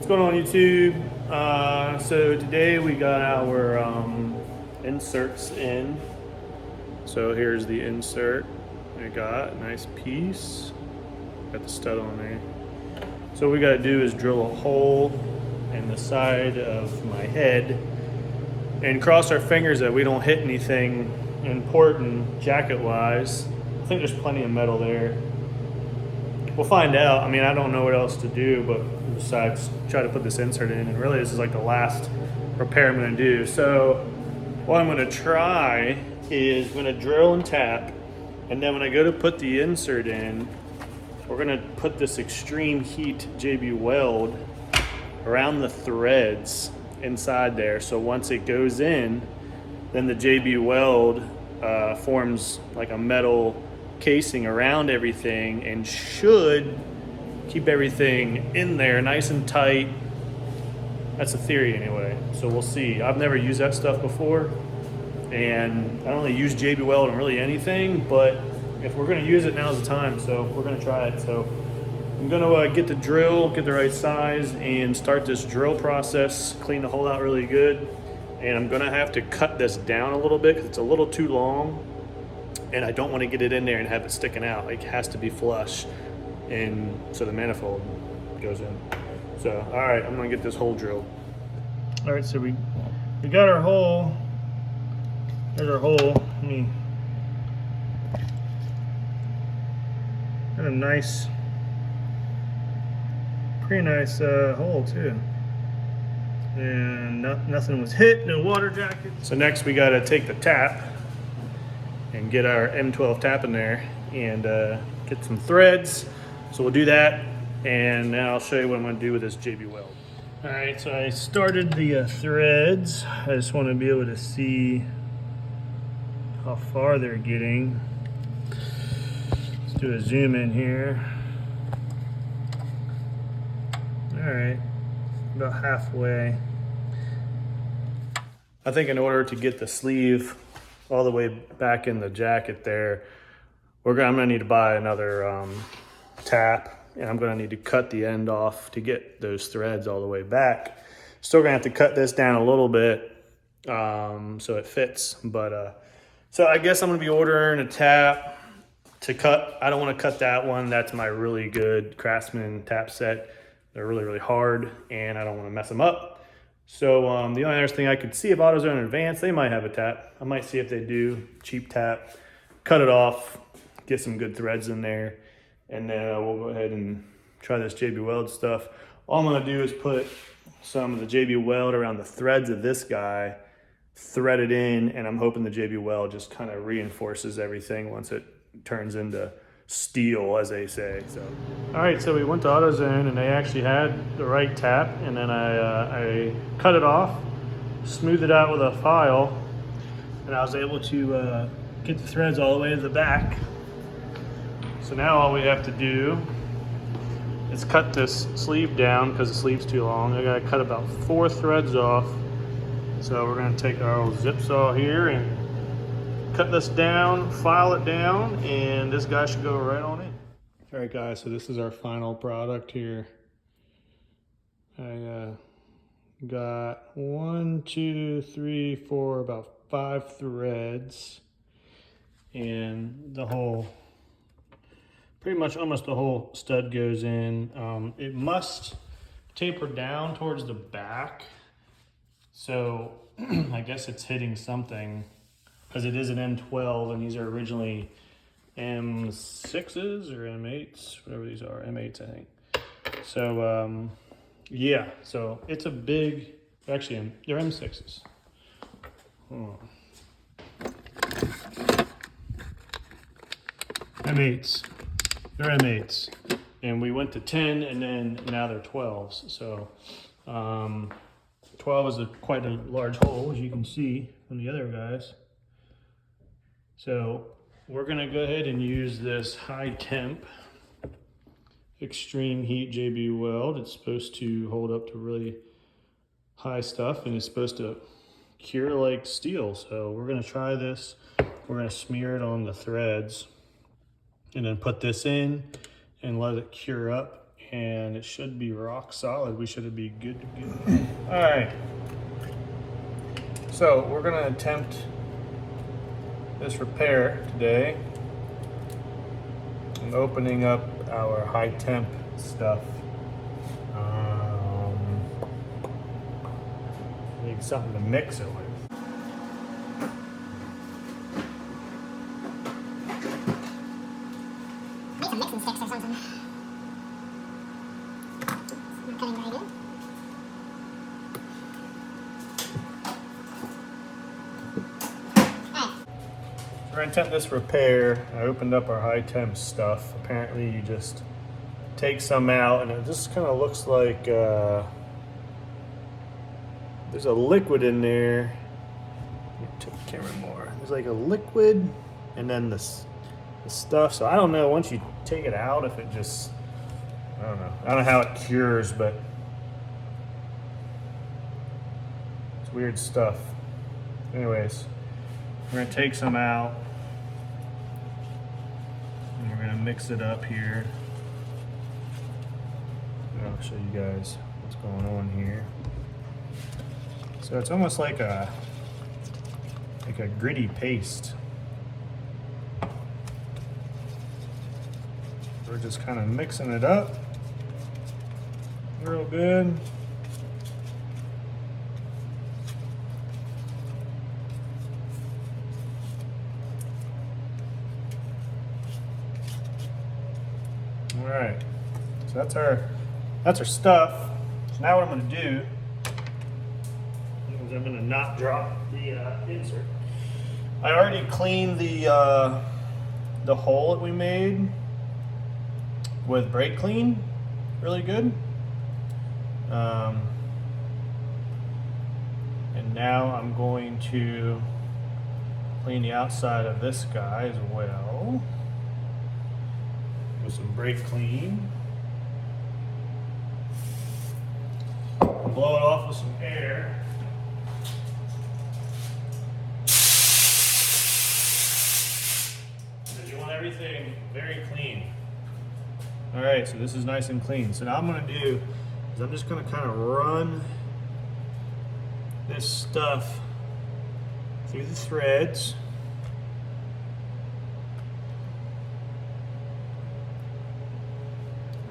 What's going on, YouTube? So today we got our inserts in. So here's the insert. We got a nice piece. Got the stud on there. So what we got to do is drill a hole in the side of my head and cross our fingers that we don't hit anything important jacket-wise. I think there's plenty of metal there. We'll find out. I mean, I don't know what else to do, but besides try to put this insert in, and really this is like the last repair I'm gonna do. So what I'm gonna try is I'm gonna drill and tap, and then when I go to put the insert in, we're gonna put this extreme heat JB Weld around the threads inside there. So once it goes in, then the JB Weld forms like a metal casing around everything and should keep everything in there nice and tight. That's the theory anyway, so we'll see. I've never used that stuff before, and I don't really use JB Weld on really anything, but if we're gonna use it, now's the time, so we're gonna try it. So I'm gonna get the drill, get the right size, and start this drill process, clean the hole out really good. And I'm gonna have to cut this down a little bit because it's a little too long, and I don't want to get it in there and have it sticking out. It has to be flush, and so the manifold goes in. So, all right, I'm gonna get this hole drilled. All right, so we got our hole. There's our hole. Got a nice, pretty nice hole too. And nothing was hit, no water jacket. So next we gotta take the tap and get our M12 tap in there and get some threads. So we'll do that, and then I'll show you what I'm gonna do with this JB Weld. All right, so I started the threads. I just wanna be able to see how far they're getting. Let's do a zoom in here. All right, about halfway. I think in order to get the sleeve all the way back in the jacket there, I'm gonna need to buy another tap, and I'm gonna need to cut the end off to get those threads all the way back. Still gonna have to cut this down a little bit so it fits, but so I guess I'm gonna be ordering a tap to cut. I don't wanna cut that one. That's my really good Craftsman tap set. They're really, really hard, and I don't wanna mess them up. So the only other thing I could see, if AutoZone Advanced, they might have a tap. I might see if they do, cheap tap, cut it off, get some good threads in there, and then we'll go ahead and try this JB Weld stuff. All I'm gonna do is put some of the JB Weld around the threads of this guy, thread it in, and I'm hoping the JB Weld just kind of reinforces everything once it turns into steel, as they say. So, all right, so we went to AutoZone and they actually had the right tap, and then I cut it off, smoothed it out with a file, and I was able to get the threads all the way to the back. So now all we have to do is cut this sleeve down because the sleeve's too long. I gotta cut about 4 threads off. So we're gonna take our old zip saw here and cut this down, file it down, and this guy should go right on in. All right, guys, so this is our final product here. I got 1, 2, 3, 4, about 5 threads, and the whole, pretty much almost the whole stud goes in. It must taper down towards the back, so I guess it's hitting something, because it is an M12, and these are originally M6s or M8s, whatever these are, M8s, I think. So, yeah, so it's a big, actually, they're M6s. M8s, they're M8s. And we went to 10, and then now they're 12s. So, 12 is quite a large hole, as you can see from the other guys. So we're gonna go ahead and use this high temp extreme heat JB Weld. It's supposed to hold up to really high stuff, and it's supposed to cure like steel. So we're gonna try this. We're gonna smear it on the threads and then put this in and let it cure up, and it should be rock solid. We should be good to go. All right. So we're gonna attempt this repair today. I'm opening up our high temp stuff. Need something to mix it with. Make some mixing sticks or something. Not cutting right in. We're gonna attempt this repair. I opened up our high temp stuff. Apparently you just take some out and it just kind of looks like there's a liquid in there. Let me take the camera more. There's like a liquid and then the stuff. So I don't know, once you take it out, if it just, I don't know how it cures, but it's weird stuff. Anyways, we're gonna take some out and we're gonna mix it up here. I'll show you guys what's going on here. So it's almost like a gritty paste. We're just kind of mixing it up real good. All right, so that's our stuff. So now what I'm gonna do is I'm gonna not drop the insert. I already cleaned the hole that we made with brake clean, really good. And now I'm going to clean the outside of this guy as well with some brake clean. Blow it off with some air. Because you want everything very clean. All right, so this is nice and clean. So now I'm gonna do is I'm just gonna kind of run this stuff through the threads.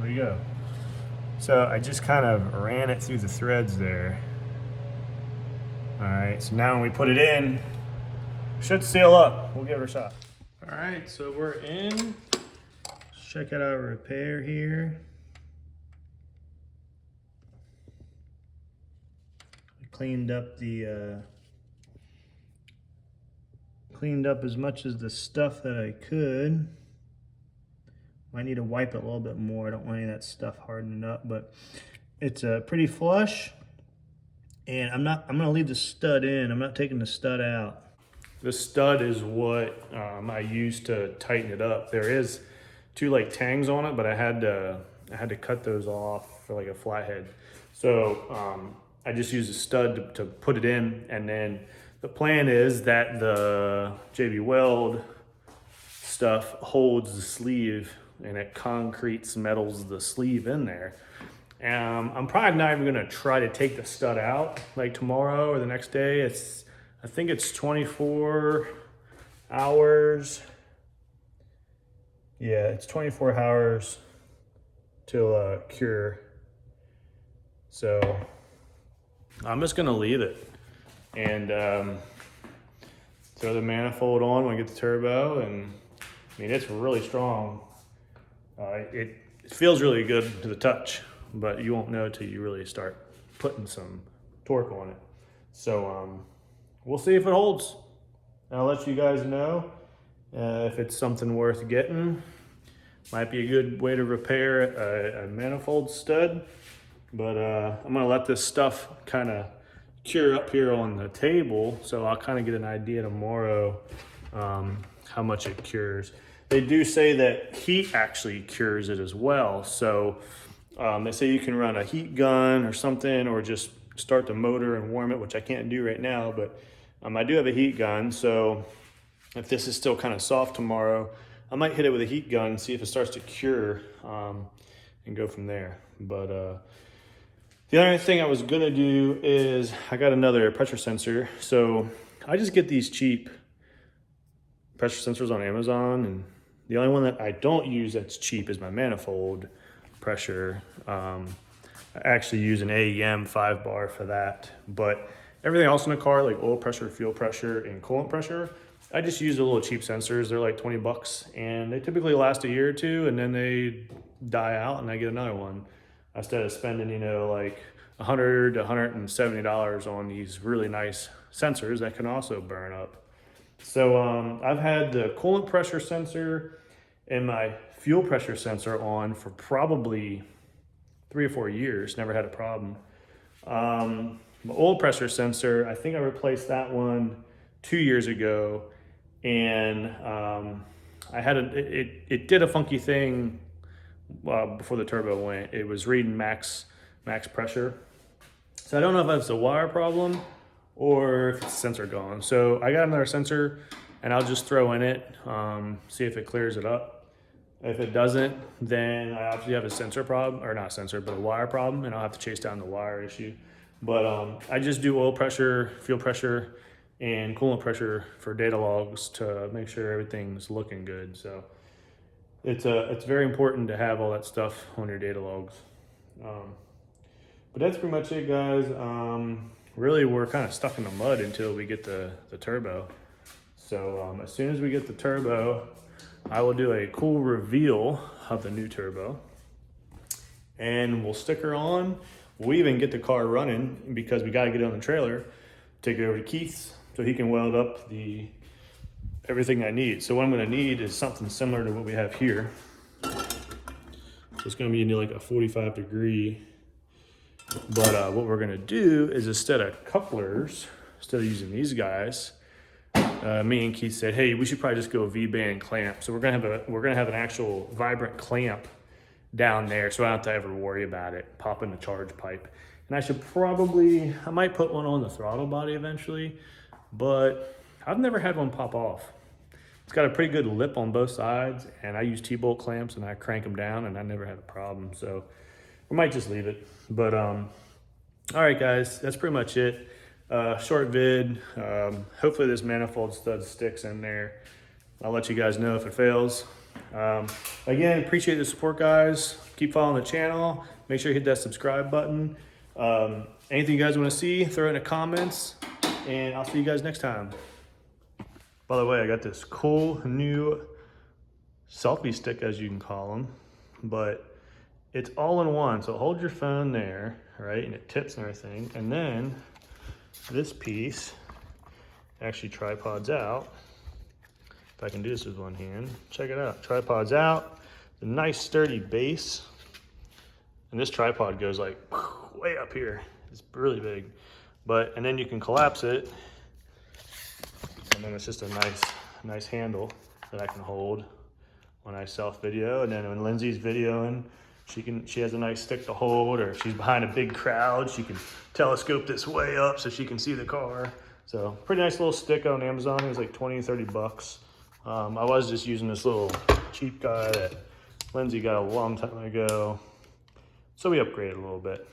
There you go. So I just kind of ran it through the threads there. All right, so now when we put it in, it should seal up. We'll give it a shot. All right, so we're in. Let's check out our repair here. I cleaned up as much as the stuff that I could. Might need to wipe it a little bit more. I don't want any of that stuff hardening up, but it's pretty flush. And I'm gonna leave the stud in. I'm not taking the stud out. The stud is what I use to tighten it up. There is two like tangs on it, but I had to cut those off for like a flathead. So I just use a stud to put it in, and then the plan is that the JB Weld stuff holds the sleeve and it concretes metals the sleeve in there. I'm probably not even gonna try to take the stud out like tomorrow or the next day. I think it's 24 hours. Yeah, it's 24 hours till cure. So I'm just gonna leave it and throw the manifold on when I get the turbo, and I mean, it's really strong. It feels really good to the touch, but you won't know till you really start putting some torque on it. So we'll see if it holds. I'll let you guys know if it's something worth getting. Might be a good way to repair a manifold stud, but I'm gonna let this stuff kind of cure up here on the table, so I'll kind of get an idea tomorrow how much it cures. They do say that heat actually cures it as well. So they say you can run a heat gun or something, or just start the motor and warm it, which I can't do right now, but I do have a heat gun. So if this is still kind of soft tomorrow, I might hit it with a heat gun, see if it starts to cure. and go from there. But the other thing I was gonna do is I got another pressure sensor. So I just get these cheap pressure sensors on Amazon, and the only one that I don't use that's cheap is my manifold pressure. I actually use an AEM 5-bar for that, but everything else in the car, like oil pressure, fuel pressure, and coolant pressure, I just use the little cheap sensors. They're like 20 bucks, and they typically last a year or two, and then they die out, and I get another one instead of spending, you know, like $100 to $170 on these really nice sensors that can also burn up. So I've had the coolant pressure sensor and my fuel pressure sensor on for probably 3 or 4 years, never had a problem. My oil pressure sensor, I think I replaced that one 2 years ago, and I had it did a funky thing before the turbo went. It was reading max pressure. So I don't know if it's a wire problem or if it's a sensor gone. So I got another sensor, and I'll just throw in it, see if it clears it up. If it doesn't, then I obviously have a sensor problem, or not sensor, but a wire problem, and I'll have to chase down the wire issue. But I just do oil pressure, fuel pressure, and coolant pressure for data logs to make sure everything's looking good. So it's very important to have all that stuff on your data logs. But that's pretty much it, guys. Really, we're kind of stuck in the mud until we get the turbo. So as soon as we get the turbo, I will do a cool reveal of the new turbo, and we'll stick her on. We'll even get the car running because we got to get it on the trailer, take it over to Keith's so he can weld up everything I need. So what I'm going to need is something similar to what we have here. So it's going to be like a 45 degree. But what we're going to do is, instead of couplers, instead of using these guys, me and Keith said, hey, we should probably just go V-band clamp. So we're gonna have an actual vibrant clamp down there, so I don't have to ever worry about it popping the charge pipe. And I might put one on the throttle body eventually, but I've never had one pop off. It's got a pretty good lip on both sides, and I use T-bolt clamps and I crank them down, and I never had a problem. So we might just leave it. But all right, guys, that's pretty much it. Short vid. Hopefully this manifold stud sticks in there. I'll let you guys know if it fails. Again, appreciate the support, guys. Keep following the channel. Make sure you hit that subscribe button. Anything you guys want to see, throw it in the comments, and I'll see you guys next time. By the way, I got this cool new selfie stick, as you can call them, but it's all in one. So hold your phone there, right, and it tips and everything, and then this piece actually tripods out. If I can do this with one hand, check it out. Tripods out, a nice sturdy base, and this tripod goes like way up here. It's really big, and then you can collapse it, and then it's just a nice handle that I can hold when I self video, and then when Lindsay's videoing, she has a nice stick to hold, or if she's behind a big crowd, she can telescope this way up so she can see the car. So pretty nice little stick on Amazon. It was like 20 or 30 bucks. I was just using this little cheap guy that Lindsay got a long time ago. So we upgraded a little bit.